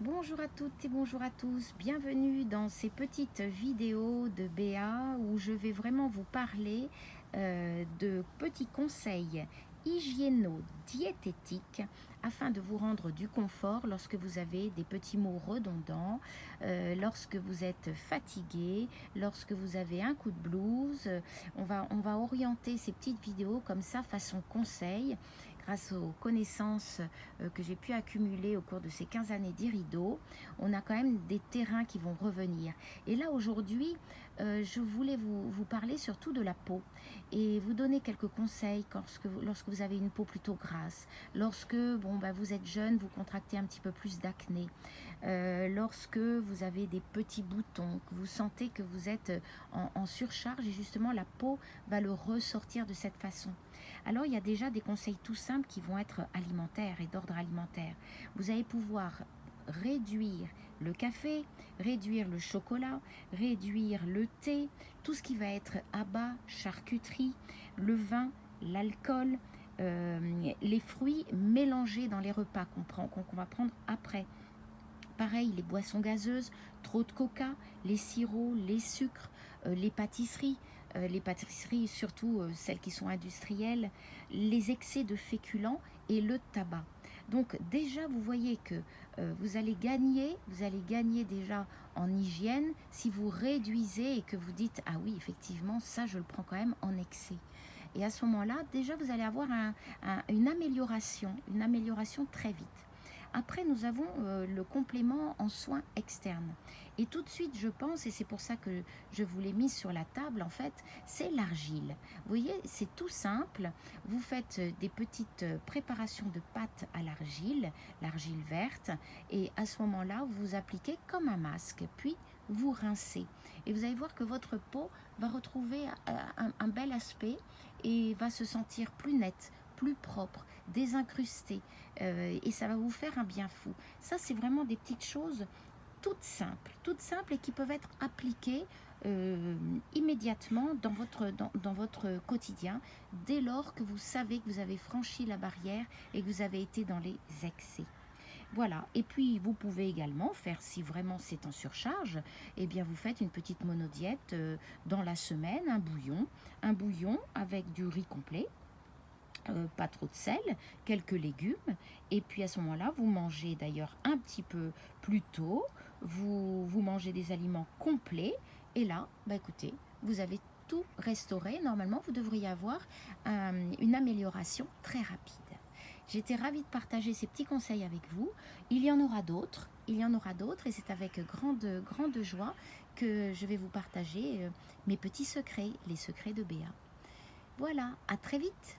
Bonjour à toutes et bonjour à tous, bienvenue dans ces petites vidéos de Béa où je vais vraiment vous parler de petits conseils hygiéno-diététiques afin de vous rendre du confort lorsque vous avez des petits maux redondants, lorsque vous êtes fatigué, lorsque vous avez un coup de blues. On va orienter ces petites vidéos comme ça façon conseil grâce aux connaissances que j'ai pu accumuler au cours de ces 15 années d'Irido. On a quand même des terrains qui vont revenir. Et là, aujourd'hui, je voulais vous parler surtout de la peau et vous donner quelques conseils lorsque vous avez une peau plutôt grasse, lorsque vous êtes jeune, vous contractez un petit peu plus d'acné, lorsque vous avez des petits boutons, que vous sentez que vous êtes en surcharge et justement la peau va le ressortir de cette façon. Alors il y a déjà des conseils tout simples qui vont être alimentaires et d'ordre alimentaire. Vous allez pouvoir réduire le café, réduire le chocolat, réduire le thé, tout ce qui va être abats, charcuterie, le vin, l'alcool, les fruits mélangés dans les repas qu'on va prendre après. Pareil, les boissons gazeuses, trop de coca, les sirops, les sucres, les pâtisseries surtout celles qui sont industrielles, les excès de féculents et le tabac. Donc déjà, vous voyez que vous allez gagner déjà en hygiène si vous réduisez et que vous dites ah oui effectivement ça je le prends quand même en excès. Et à ce moment-là, déjà vous allez avoir une amélioration très vite. Après, nous avons le complément en soins externes. Et tout de suite, je pense, et c'est pour ça que je vous l'ai mise sur la table, en fait, c'est l'argile. Vous voyez, c'est tout simple. Vous faites des petites préparations de pâte à l'argile verte, et à ce moment-là, vous appliquez comme un masque, puis vous rincez. Et vous allez voir que votre peau va retrouver un bel aspect et va se sentir plus nette, plus propre, désincrustée. Et ça va vous faire un bien fou. Ça, c'est vraiment des petites choses toutes simples et qui peuvent être appliquées immédiatement dans votre quotidien, dès lors que vous savez que vous avez franchi la barrière et que vous avez été dans les excès. Voilà, et puis vous pouvez également faire, si vraiment c'est en surcharge, eh bien vous faites une petite monodiète dans la semaine, un bouillon avec du riz complet, pas trop de sel, quelques légumes, et puis à ce moment-là, vous mangez d'ailleurs un petit peu plus tôt, vous mangez des aliments complets, et là, écoutez, vous avez tout restauré. Normalement, vous devriez avoir une amélioration très rapide. J'étais ravie de partager ces petits conseils avec vous. Il y en aura d'autres, et c'est avec grande joie que je vais vous partager mes petits secrets, les secrets de Béa. Voilà, à très vite.